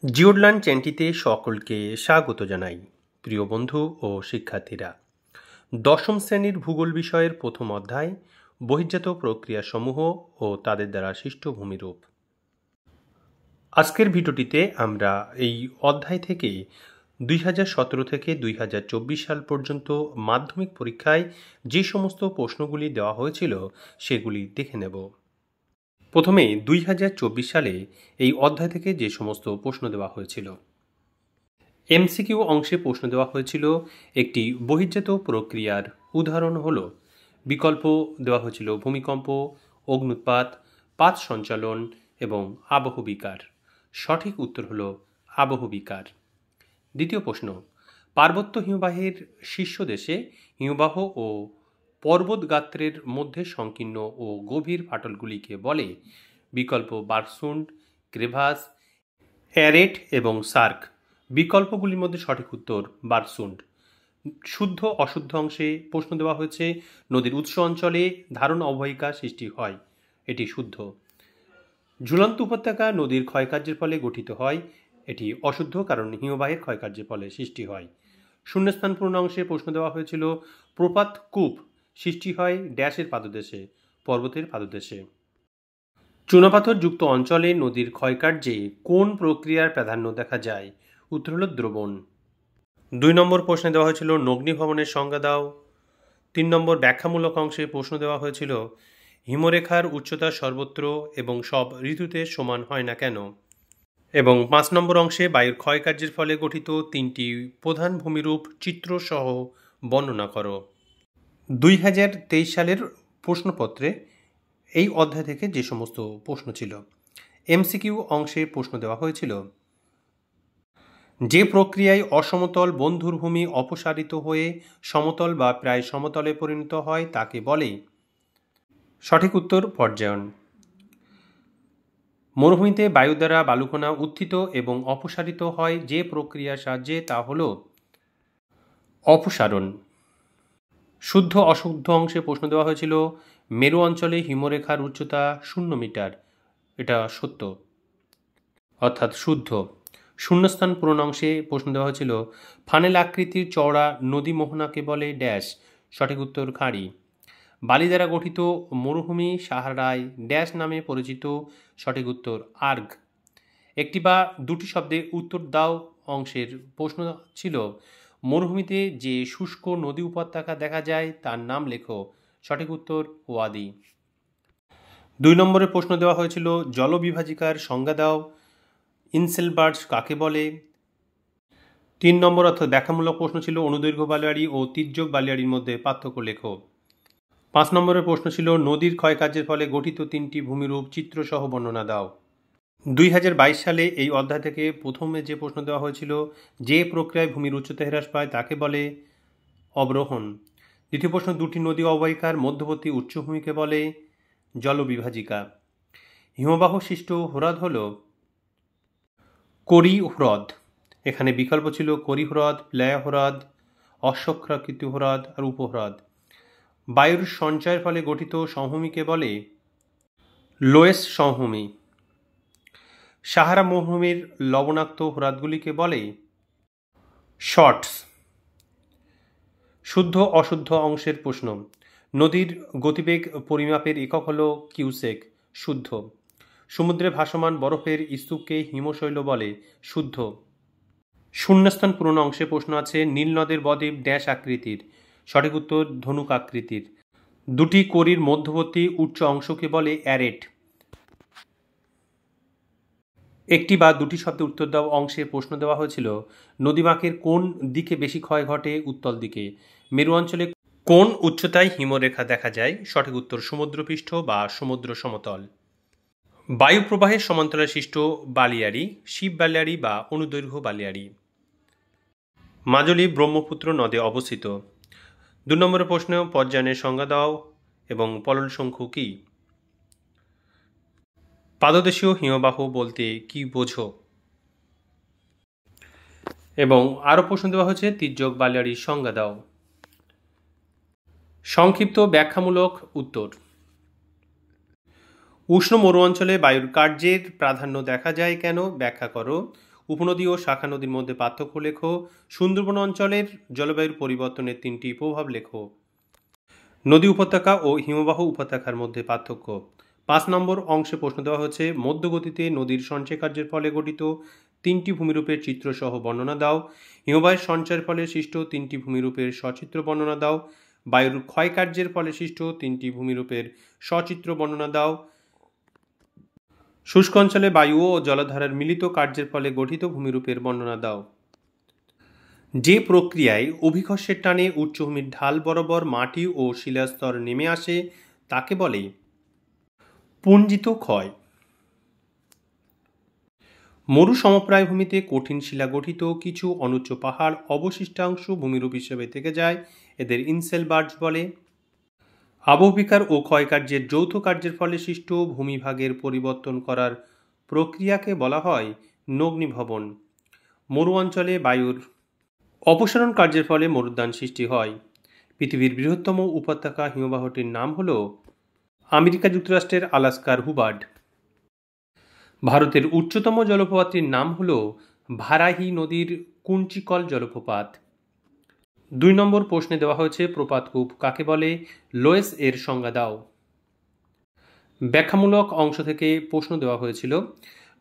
জিওডলান চ্যানেলটিতে সকলকে স্বাগত জানাই। প্রিয় বন্ধু ও শিক্ষার্থীরা, দশম শ্রেণীর ভূগোল বিষয়ের প্রথম অধ্যায় বহির্জাত প্রক্রিয়াসমূহ ও তাদের দ্বারা সৃষ্ট ভূমিরূপ। আজকের ভিডিওটিতে আমরা এই অধ্যায় থেকে 2017 থেকে 2024 সাল পর্যন্ত মাধ্যমিক পরীক্ষায় যে সমস্ত প্রশ্নগুলি দেওয়া হয়েছিল সেগুলি দেখে নেব। প্রথমে 2024 সালে এই অধ্যায় থেকে যে সমস্ত প্রশ্ন দেওয়া হয়েছিল। এমসিকিউ অংশে প্রশ্ন দেওয়া হয়েছিল একটি বহির্জাত প্রক্রিয়ার উদাহরণ হলো, বিকল্প দেওয়া হয়েছিল ভূমিকম্প, অগ্ন্যুৎপাত, পাত সঞ্চালন এবং আবহবিকার। সঠিক উত্তর হলো আবহবিকার। দ্বিতীয় প্রশ্ন, পার্বত্য হিমবাহের শীর্ষদেশে হিমবাহ ও পর্বত গাত্রের মধ্যে সংকীর্ণ ও গভীর ফাটলগুলিকে বলে? বিকল্প বার্কসুন্ড, ক্রেভাস, অ্যারেট এবং সার্ক। বিকল্পগুলির মধ্যে সঠিক উত্তর বার্কসুন্ড। শুদ্ধ অশুদ্ধ অংশে প্রশ্ন দেওয়া হয়েছে, নদীর উৎস অঞ্চলে ধারণ অববাহিকা সৃষ্টি হয়, এটি শুদ্ধ। ঝুলন্ত উপত্যকা নদীর ক্ষয়কার্যের ফলে গঠিত হয়, এটি অশুদ্ধ, কারণ হিমবাহের ক্ষয়কার্যের ফলে সৃষ্টি হয়। শূন্যস্থান পূর্ণ অংশে প্রশ্ন দেওয়া হয়েছিল, প্রপাত কূপ সৃষ্টি হয় ড্যাশের পাদদেশে, পর্বতের পাদদেশে। চুনাপাথর যুক্ত অঞ্চলে নদীর ক্ষয়কার্যে কোন প্রক্রিয়ার প্রাধান্য দেখা যায়? উত্তর হল দ্রবণ। 2 নম্বর প্রশ্নে দেওয়া হয়েছিল নগ্নিভবনের সংজ্ঞা দাও। 3 নম্বর ব্যাখ্যামূলক অংশে প্রশ্ন দেওয়া হয়েছিল, হিমরেখার উচ্চতা সর্বত্র এবং সব ঋতুতে সমান হয় না কেন? এবং 5 নম্বর অংশে বায়ুর ক্ষয়কার্যের ফলে গঠিত 3টি প্রধান ভূমিরূপ চিত্রসহ বর্ণনা করো। 2023 সালের প্রশ্নপত্রে এই অধ্যায় থেকে যে সমস্ত প্রশ্ন ছিল। এমসিকিউ অংশে প্রশ্ন দেওয়া হয়েছিল, যে প্রক্রিয়ায় অসমতল বন্ধুর ভূমি অপসারিত হয়ে সমতল বা প্রায় সমতলে পরিণত হয় তাকে বলে? সঠিক উত্তর পর্যায়ন। মরুভূমিতে বায়ু দ্বারা বালুকণা উত্থিত এবং অপসারিত হয় যে প্রক্রিয়ার সাহায্যে তা হল অপসারণ। শুদ্ধ অশুদ্ধ অংশে প্রশ্ন দেওয়া হয়েছিল, মেরু অঞ্চলে হিমরেখার উচ্চতা 0 মিটার, এটা সত্য, অর্থাৎ শুদ্ধ। শূন্যস্থান পূরণ অংশে প্রশ্ন দেওয়া হয়েছিল, ফানেল আকৃতির চওড়া নদী মোহনাকে বলে ড্যাশ, সঠিক উত্তর খাঁড়ি। বালি দ্বারা গঠিত মরুভূমি সাহারায় ড্যাশ নামে পরিচিত, সঠিক উত্তর আর্গ। একটি বা দুটি শব্দে উত্তর দাও অংশের প্রশ্ন ছিল, মরুভূমিতে যে শুষ্ক নদী উপত্যকা দেখা যায় তার নাম লেখো, সঠিক উত্তর ওয়াদি। 2 নম্বরের প্রশ্ন দেওয়া হয়েছিল, জলবিভাজিকার সংজ্ঞা দাও। ইনসেলবার্জ কাকে বলে? 3 নম্বর অর্থাৎ ব্যাখ্যামূলক প্রশ্ন ছিল, অনুদৈর্ঘ্য বালিয়াড়ি ও তির্যক বালিয়াড়ির মধ্যে পার্থক্য লেখো। 5 নম্বরের প্রশ্ন ছিল, নদীর ক্ষয়কার্যের ফলে গঠিত 3টি ভূমিরূপ চিত্রসহ বর্ণনা দাও। 2022 সালে এই অধ্যায় থেকে প্রথমে যে প্রশ্ন দেওয়া হয়েছিল, যে প্রক্রিয়ায় ভূমির উচ্চতা হ্রাস পায় তাকে বলে অবরোহণ। দ্বিতীয় প্রশ্ন, দুটি নদী অববাহিকার মধ্যবর্তী উচ্চভূমিকে বলে জলবিভাজিকা। হিমবাহ সৃষ্ট হ্রদ হল করি হ্রদ। এখানে বিকল্প ছিল করি হ্রদ, প্লায়া হ্রদ, অশ্বক্ষাকৃত হ্রদ আর উপহ্রদ। বায়ুর সঞ্চয়ের ফলে গঠিত সমভূমিকে বলে লোয়েস সমভূমি। সাহারা মরুভূমির লবণাক্ত হ্রদগুলিকে বলে শর্টস। শুদ্ধ অশুদ্ধ অংশের প্রশ্ন, নদীর গতিবেগ পরিমাপের একক হল কিউসেক, শুদ্ধ। সমুদ্রে ভাসমান বরফের স্তূপকে হিমশৈল বলে, শুদ্ধ। শূন্যস্থান পূরণ অংশে প্রশ্ন আছে, নীল নদের বদ্বীপ ড্যাশ আকৃতির, সঠিক উত্তর ধনুক আকৃতির। দুটি করির মধ্যবর্তী উচ্চ অংশকে বলে অ্যারেট। একটি বা দুটি শব্দে উত্তর দাও অংশে প্রশ্ন দেওয়া হয়েছিল, নদীবাঁকের কোন দিকে বেশি ক্ষয় ঘটে? উত্তল দিকে। মেরু অঞ্চলে কোন উচ্চতায় হিমরেখা দেখা যায়? সঠিক উত্তর সমুদ্রপৃষ্ঠ বা সমুদ্র সমতল। বায়ু প্রবাহের সমান্তরালে সৃষ্ট বালিয়াড়ি শিব বালিয়াড়ি বা অনুদৈর্ঘ্য বালিয়াড়ি। মাজুলী ব্রহ্মপুত্র নদে অবস্থিত। 2 নম্বরের প্রশ্ন, পর্যায়নের সংজ্ঞা দাও এবং পলল শঙ্কু কি? পাদদেশীয় হিমবাহ বলতে কি বোঝো? এবং আরও প্রশ্ন দেওয়া হয়েছে, তির্যক বালিয়াড়ির সংজ্ঞা দাও। সংক্ষিপ্ত ব্যাখ্যামূলক উত্তর, উষ্ণ মরু অঞ্চলে বায়ুর কার্যের প্রাধান্য দেখা যায় কেন? ব্যাখ্যা করো। উপনদী ও শাখা নদীর মধ্যে পার্থক্য লেখো। সুন্দরবন অঞ্চলের জলবায়ুর পরিবর্তনের 3টি প্রভাব লেখো। নদী উপত্যকা ও হিমবাহ উপত্যকার মধ্যে পার্থক্য। 5 নম্বর অংশে প্রশ্ন দেওয়া হচ্ছে, মধ্যগতিতে নদীর সঞ্চয় কার্যের ফলে গঠিত 3টি ভূমিরূপের চিত্রসহ বর্ণনা দাও। হিমবাহের সঞ্চয়ের ফলে সৃষ্ট 3টি ভূমিরূপের সচিত্র বর্ণনা দাও। বায়ুর ক্ষয়কার্যের ফলে সৃষ্ট 3টি ভূমিরূপের সচিত্র বর্ণনা দাও। শুষ্ক অঞ্চলে বায়ু ও জলধারার মিলিত কার্যের ফলে গঠিত ভূমিরূপের বর্ণনা দাও। যে প্রক্রিয়ায় অভিঘর্ষের টানে উচ্চভূমির ঢাল বরাবর মাটি ও শিলাস্তর নেমে আসে তাকে বলে পুঞ্জিত ক্ষয়। মরু সমপ্রায় ভূমিতে কঠিন শিলা গঠিত কিছু অনুচ্চ পাহাড় অবশিষ্টাংশ ভূমিরূপ হিসেবে থেকে যায়, এদের ইনসেলবার্জ বলে। আবহবিকার ও ক্ষয়কার্যের যৌথ কার্যের ফলে সৃষ্ট ভূমিভাগের পরিবর্তন করার প্রক্রিয়াকে বলা হয় নগ্নিভবন। মরু অঞ্চলে বায়ুর অপসারণ কার্যের ফলে মরুদ্যান সৃষ্টি হয়। পৃথিবীর বৃহত্তম উপত্যকা হিমবাহটির নাম হল আমেরিকা যুক্তরাষ্ট্রের আলাস্কার হুবার্ড। ভারতের উচ্চতম জলপ্রপাতটির নাম হল ভারাহি নদীর কুঞ্চিকল জলপ্রপাত। 2 নম্বর প্রশ্নে দেওয়া হয়েছে, প্রপাতকূপ কাকে বলে? লোয়েস এর সংজ্ঞা দাও। ব্যাখ্যামূলক অংশ থেকে প্রশ্ন দেওয়া হয়েছিল,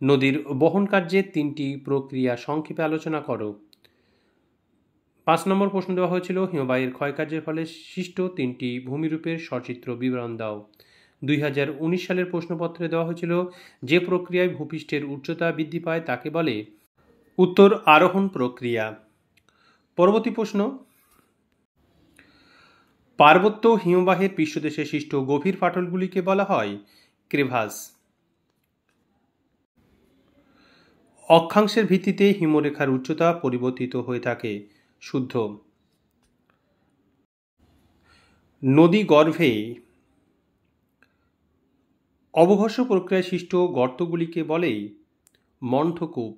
নদীর বহন কার্যের 3টি প্রক্রিয়া সংক্ষেপে আলোচনা করো। 5 নম্বর প্রশ্ন দেওয়া হয়েছিল, হিমবাহের ক্ষয়কার্যের ফলে সৃষ্ট 3টি ভূমিরূপের সচিত্র বিবরণ দাও। 2019 সালের প্রশ্নপত্রে দেওয়া হয়েছিল, যে প্রক্রিয়ায় ভূপৃষ্ঠের উচ্চতা বৃদ্ধি পায় তাকে বলে? উত্তর, আরোহণ প্রক্রিয়া। পরবর্তী প্রশ্ন, পার্বত্য হিমবাহের পৃষ্ঠদেশে সৃষ্ট গভীর ফাটলগুলিকে বলা হয় ক্রেভাস। অক্ষাংশের ভিত্তিতে হিমরেখার উচ্চতা পরিবর্তিত হয়ে থাকে, শুদ্ধ। নদী গর্ভে অবঘর্ষ প্রক্রিয়ায় সৃষ্ট গর্তগুলিকে বলে মন্থকূপ।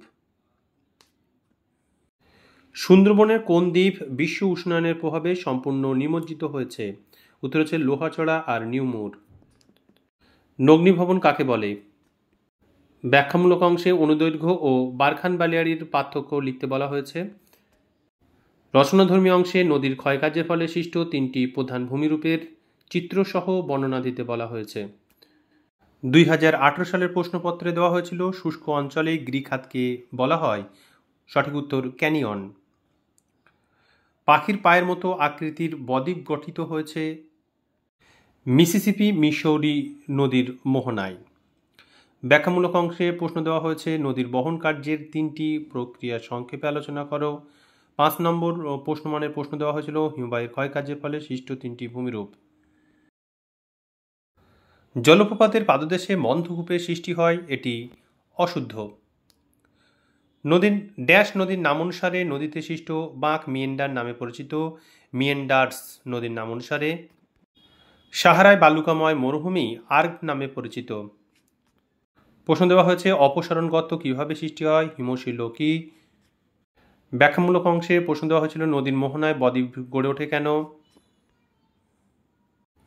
সুন্দরবনের কোন দ্বীপ বিশ্ব উষ্ণায়নের প্রভাবে সম্পূর্ণ নিমজ্জিত হয়েছে? উত্তর হচ্ছে লোহাচড়া আর নিউমুর। নগ্নিভবন কাকে বলে? ব্যাখ্যামূলক অংশে অনুদৈর্ঘ্য ও বারখান বালিয়াড়ির পার্থক্য লিখতে বলা হয়েছে। রচনাধর্মী অংশে নদীর ক্ষয়কার্যের ফলে সৃষ্ট 3টি প্রধান ভূমিরূপের চিত্রসহ বর্ণনা দিতে বলা হয়েছে। 2018 সালের প্রশ্নপত্রে দেওয়া হয়েছিল, শুষ্ক অঞ্চলে গ্রিক খাতকে বলা হয়? সঠিক উত্তর, ক্যানিয়ন। পাখির পায়ের মতো আকৃতির বদ্বীপ গঠিত হয়েছে মিসিসিপি মিসৌরি নদীর মোহনায়। ব্যাখ্যামূলক অংশে প্রশ্ন দেওয়া হয়েছে, নদীর বহন কার্যের 3টি প্রক্রিয়া সংক্ষেপে আলোচনা করো। 5 নম্বর প্রশ্নমানের প্রশ্ন দেওয়া হয়েছিল, হিমবাহের ক্ষয়কার্যের ফলে সৃষ্ট 3টি ভূমিরূপ। জলপ্রপাতের পাদদেশে মন্থকূপের সৃষ্টি হয়, এটি অশুদ্ধ। নদীর নাম অনুসারে নদীতে সৃষ্ট বাঁক মিয়েন্ডার নামে পরিচিত, মিয়েন্ডার্স নদীর নাম অনুসারে। সাহারায় বালুকাময় মরুভূমি আর্গ নামে পরিচিত। প্রশ্ন দেওয়া হয়েছে, অপসারণ গর্ত কিভাবে সৃষ্টি হয়? হিমশৈল কি? ব্যাখ্যামূলক অংশে প্রশ্ন দেওয়া হয়েছিল, নদীর মোহনায় বদ্বীপ গড়ে ওঠে কেন?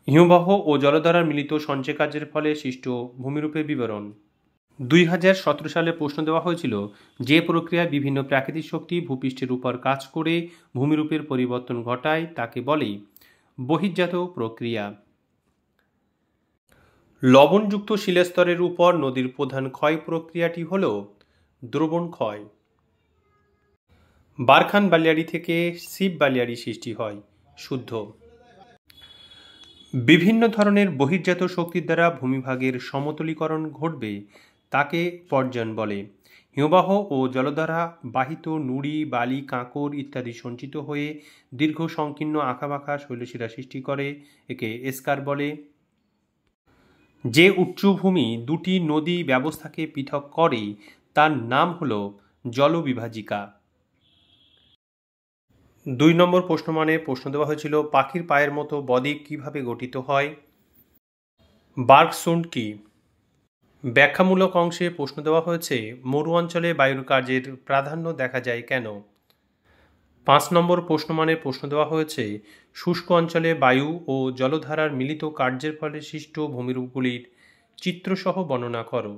হিমবাহ ও জলধারার মিলিত সঞ্চয় কার্যের ফলে সৃষ্ট ভূমিরূপের বিবরণ। 2017 সালে প্রশ্ন দেওয়া হয়েছিল, যে প্রক্রিয়ায় বিভিন্ন প্রাকৃতিক শক্তি ভূপৃষ্ঠের উপর কাজ করে ভূমিরূপের পরিবর্তন ঘটায় তাকে বলে বহির্জাত প্রক্রিয়া। লবণযুক্ত শিলাস্তরের উপর নদীর প্রধান ক্ষয় প্রক্রিয়াটি হল দ্রবণ ক্ষয়। বারখান বালিয়াড়ি থেকে শিব বালিয়াড়ি সৃষ্টি হয়, শুদ্ধ। বিভিন্ন ধরনের বহির্জাত শক্তির দ্বারা ভূমিভাগের সমতলীকরণ ঘটবে তাকে পর্যায়ন বলে। হিমবাহ ও জলধারা বাহিত নুড়ি, বালি, কাঁকর ইত্যাদি সঞ্চিত হয়ে দীর্ঘ সংকীর্ণ আঁকাবাঁকা শৈলশিরা সৃষ্টি করে, একে এস্কার বলে। যে উচ্চভূমি 2টি নদী ব্যবস্থাকে পৃথক করে তার নাম হল জলবিভাজিকা। 2 নম্বর প্রশ্নমানে প্রশ্ন দেওয়া হয়েছিল, পাখির পায়ের মতো বদ্বীপ কিভাবে গঠিত হয়? বার্গসুন্ড কি? ব্যাখ্যামূলক অংশে প্রশ্ন দেওয়া হয়েছে, মরু অঞ্চলে বায়ুর কার্যের প্রাধান্য দেখা যায় কেন? 5 নম্বর প্রশ্নমানে প্রশ্ন দেওয়া হয়েছে, শুষ্ক অঞ্চলে বায়ু ও জলধারার মিলিত কার্যের ফলে সৃষ্ট ভূমিরূপগুলির চিত্রসহ বর্ণনা করো।